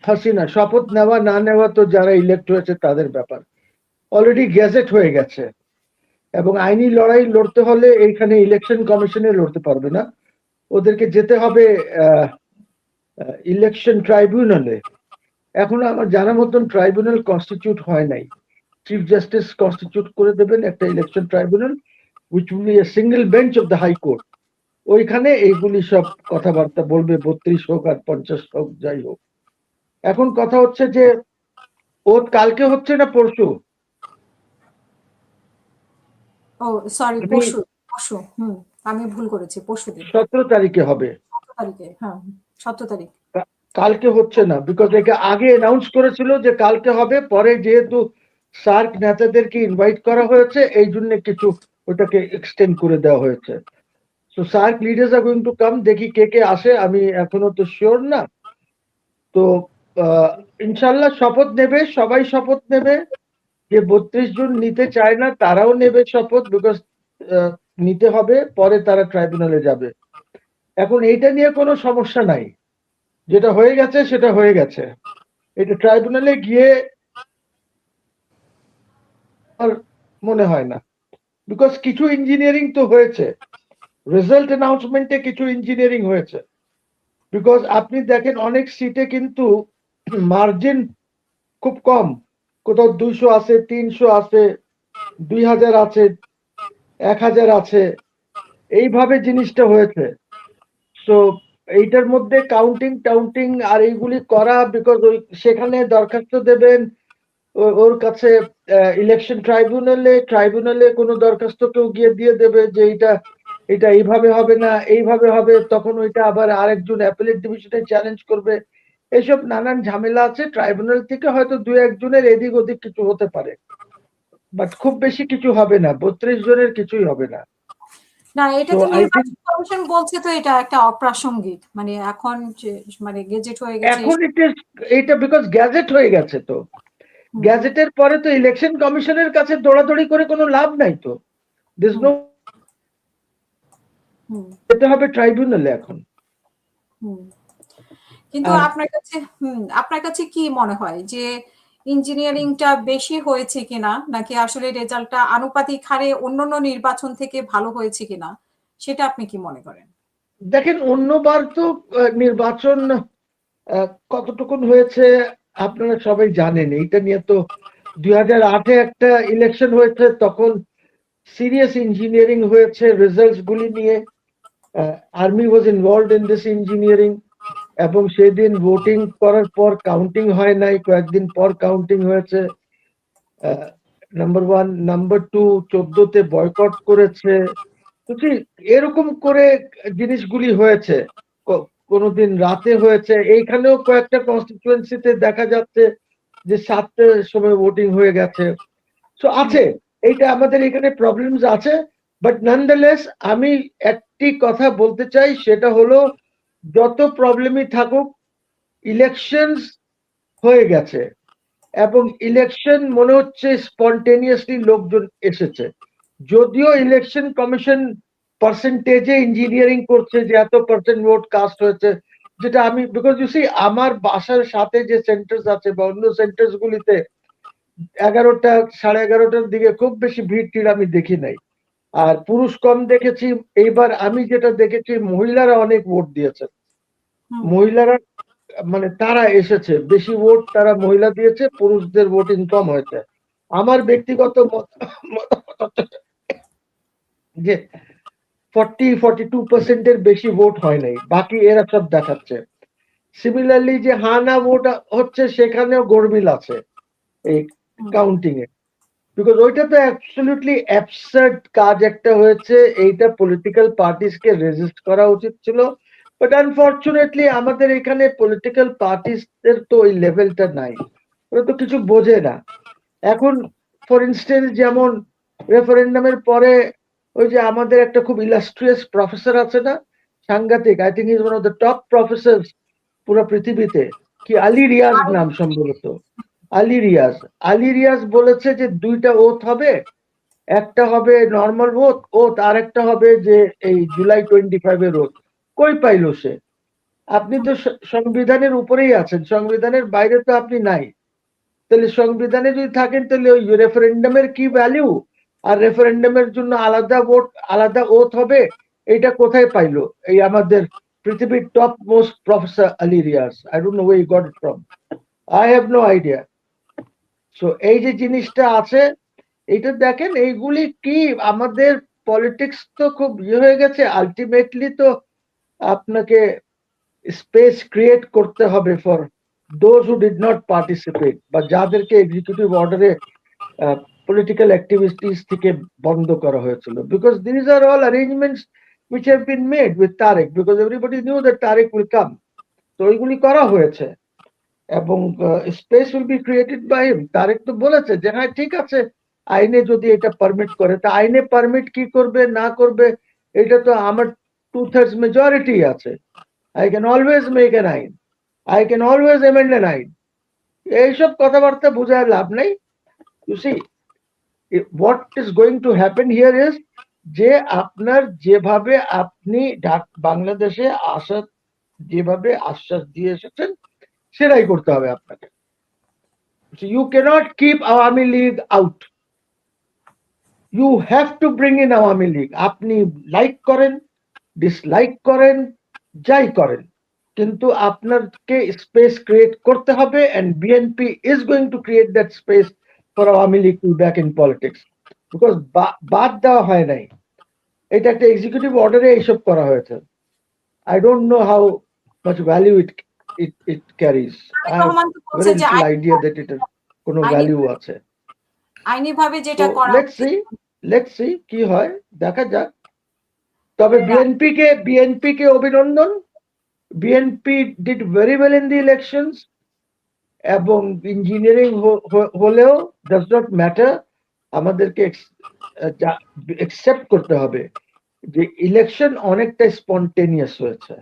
হাসিনা শপথ নেওয়া না নেওয়া তো যারা ইলেক্ট হয়েছে তাদের ব্যাপার, অলরেডি গেজেট হয়ে গেছে। এবং আইনি লড়াই লড়তে হলে এইখানে ইলেকশন কমিশনে লড়তে পারবে না, ওদেরকে যেতে হবে ইলেকশন ট্রাইব্যুনালে। এখনো আমার জানা মতন ট্রাইব্যুনাল কনস্টিটিউট হয় নাই। চিফ জাস্টিস কনস্টিটিউট করে দেবেন একটা election tribunal, which will be a single bench of the high court. ওইখানে এইগুলি সব কথাবার্তা বলবে, 32 হোক আর 50 হোক, যাই হোক। এখন কথা হচ্ছে যে ওত কালকে হচ্ছে না পরশু? ও সরি, পরশু। পরশু, আমি ভুল করেছি, পরশু দিন। 17 তারিখে হবে। 17 তারিখে, হ্যাঁ 17 তারিখ। কালকে হচ্ছে না, বিকজ একে আগে অ্যানাউন্স করেছিল যে কালকে হবে, পরে যেহেতু সার্ক নেতাদেরকে ইনভাইট করা হয়েছে এই জন্য কিছু ওটাকে এক্সটেন্ড করে দেওয়া হয়েছে। So SAARC leaders are going to come, দেখি কে কে আসে, আমি এখনো তো শিওর না। তো ইনশাল্লাহ শপথ নেবে, সবাই শপথ নেবে। যে 32 জন নিতে চায় না তারাও নেবে শপথ, বিকজ নিতে হবে, পরে তারা ট্রাইব্যুনালে যাবে। এখন এইটা নিয়ে কোনো সমস্যা নাই, যেটা হয়ে গেছে সেটা হয়ে গেছে। এটা ট্রাইব্যুনালে গিয়ে আর মনে হয় না, বিকজ কিছু ইঞ্জিনিয়ারিং তো হয়েছে, রেজাল্ট অ্যানাউন্সমেন্টে কিছু ইঞ্জিনিয়ারিং হয়েছে। বিকজ আপনি দেখেন অনেক সিটে কিন্তু মার্জিন খুব কম, কোথাও 200 আছে, 300 আছে, 2000 আছে, 1000 আছে, এইভাবে জিনিসটা হয়েছে। সো এইটার মধ্যে কাউন্টিং টাউন্টিং আর এইগুলি করা, বিকজ ওই সেখানে দরখাস্ত দেবেন ওর কাছে ইলেকশন ট্রাইব্যুনালে কোনো দরখাস্ত কেউ গিয়ে দিয়ে দেবে যে এটা এটা এইভাবে হবে না, এইভাবে হবে, তখন ওইটা আবার আরেকজন অ্যাপেলেট ডিভিশনে চ্যালেঞ্জ করবে। এসব নানান ঝামেলা আছে। ট্রাইব্যুনাল থেকে হয়তো দু একজনের এদিক ওদিক কিছু হতে পারে, বাট খুব বেশি কিছু হবে না, 32 জনের কিছুই হবে না। না, এটা তো তো আই থিঙ্ক নির্বাচন কমিশন বলছে তো এটা একটা অপ্রাসঙ্গিক, মানে এখন মানে গেজেট হয়ে গেছে। এখন এটা বিকজ গ্যাজেট হয়ে গেছে, তো গ্যাজেটের পরে তো ইলেকশন কমিশনের কাছে দৌড়াদৌড়ি করে কোনো লাভ নাই। তো দিস নো, যেতে হবে ট্রাইব্যুনালে এখন। কিন্তু আপনার কাছে কি মনে হয় যে ইঞ্জিনিয়ারিংটা বেশি হয়েছে কিনা, নাকি আসলে রেজাল্টটা আনুপাতিক হারে অন্যান্য নির্বাচন থেকে ভালো হয়েছে কিনা, সেটা আপনি কি মনে করেন? দেখেন অন্যবার তো নির্বাচন কতটুকুন হয়েছে আপনারা সবাই জানেন। এইটা নিয়ে তো 2008-এ একটা ইলেকশন হয়েছে, তখন সিরিয়াস ইঞ্জিনিয়ারিং হয়েছে রেজাল্টস গুলি নিয়ে। Army was involved in this engineering, এবং সেদিন ভোটিং করার পর কাউন্টিং হয় নাই, কয়েকদিন পর কাউন্টিং হয়েছে। নাম্বার 1, নাম্বার 2, 14তে বয়কট করেছে। এরকম করে জিনিসগুলি হয়েছে। কোনোদিন রাতে হয়েছে, এইখানেও কয়েকটা কনস্টিটুয়েন্সিতে দেখা যাচ্ছে যে 7টার সময় ভোটিং হয়ে গেছে। সো আছে, এইটা আমাদের এখানে প্রবলেমস আছে। বাট নানদালেস আমি একটি কথা বলতে চাই, সেটা হলো যত প্রবলেমই থাকুক ইলেকশনস হয়ে গেছে, এবং ইলেকশন মনে হচ্ছে স্পন্টেনিয়াসলি লোকজন এসেছে। যদিও ইলেকশন কমিশন পার্সেন্টেজে ইঞ্জিনিয়ারিং করছে যে এত পার্সেন্ট ভোট কাস্ট হয়েছে, যেটা আমি, বিকজ ইউ সি আমার বাসার সাথে যে সেন্টার্স আছে বা অন্য সেন্টার্স গুলিতে 11টা 11:30টার দিকে খুব বেশি ভিড় টিড় আমি দেখি নাই, আর পুরুষ কম দেখেছি। এইবার আমি যেটা দেখেছি মহিলারা অনেক ভোট দিয়েছে, মহিলারা মানে তারা এসেছে, বেশি ভোট তারা মহিলা দিয়েছে, পুরুষদের ভোটিং কম হয়েছে। আমার ব্যক্তিগত যে 42% বেশি ভোট হয় নাই, বাকি এরা সব দেখাচ্ছে। সিমিলারলি যে হানা ভোট হচ্ছে সেখানেও গরমিল আছে এই কাউন্টিং এ, বিকজ ওইটা তো অ্যাবসলিউটলি অ্যাবসার্ড কাজ একটা হয়েছে। এইটা পলিটিক্যাল পার্টিস কে রেজিস্ট করা উচিত ছিল, বাট আনফরচুনেটলি আমাদের এখানে পলিটিক্যাল পার্টিস এর তো ওই লেভেলটা নাই, ওরা তো কিছু বোঝে না। এখন ফর ইনস্টেন্স যেমন রেফারেন্ডামের পরে ওই যে আমাদের একটা খুব ইলাস্ট্রিয়াস প্রফেসর আছে না, সাংঘাতিক, I think is one of the top professor পুরো পৃথিবীতে, কি আলী রিয়াজ নাম সম্ভবত, আলী রিয়াজ বলেছে যে 2টা ওথ হবে, একটা হবে নর্মাল ওথ আর একটা হবে যে এই জুলাই 25-এর ওথ। কই পাইলো সে? আপনি তো সংবিধানের উপরেই আছেন, সংবিধানের বাইরে তো আপনি নাই। তাহলে সংবিধানে যদি থাকেন তাহলে ওই রেফারেন্ডামের কি ভ্যালু, আর রেফারেন্ডামের জন্য আলাদা ভোট আলাদা ওথ হবে, এটা কোথায় পাইলো এই আমাদের পৃথিবীর top most professor Ali Riaz? I don't know way he got it from, I have no idea. So এই যে জিনিসটা আছে, এটা দেখেন এইগুলি কি আমাদের পলিটিক্স তো খুব হয়ে গেছে। আলটিমেটলি তো আপনাকে স্পেস ক্রিয়েট করতে হবে for those who did not participate, বা যাদেরকে এক্সিকিউটিভ অর্ডারে পলিটিক্যাল অ্যাক্টিভিটিস থেকে বন্ধ করা হয়েছিল, because these are all arrangements which have been made with Tariq, because everybody knew that Tariq will come. তো ওইগুলি করা হয়েছে এবং space will be created by him. Tarek তো বলেছে যে হ্যাঁ ঠিক আছে, আইনে যদি এটা পারমিট করে, তা আইনে পারমিট কি করবে না করবে এটা তো আমার 2/3 মেজরিটি আছে। I can always make an আইন, I can always amend an আইন। এইসব কথাবার্তা বোঝায় লাভ নাই। You see what is going to happen here is যে আপনার যেভাবে আপনি বাংলাদেশে আসা যেভাবে আশ্বাস দিয়ে এসেছেন সেটাই করতে হবে আপনাকে। You cannot keep Awami League out. You have to bring in Awami League. আপনি লাইক করেন, ডিসলাইক করেন, যাই করেন, কিন্তু আপনাকে স্পেস ক্রিয়েট করতে হবে, and BNP is going to create that space for Awami League to be back in politics, because বাদ দেওয়া হয় নাই, এটা একটা এক্সিকিউটিভ অর্ডারে এইসব করা হয়েছে। I don't know how much value it carries. I have very little idea that it কোনো ভ্যালু আছে। আইনিভাবে যেটা করা, let's see কি হয়, দেখা যাক। তবে বিএনপি কে অভিনন্দন। BNP did very well in the elections, এবং ইঞ্জিনিয়ারিং হলেও ডাজ নট ম্যাটার, আমাদেরকে অ্যাকসেপ্ট করতে হবে যে ইলেকশন অনেকটা স্পন্টেনিয়াস হয়েছে।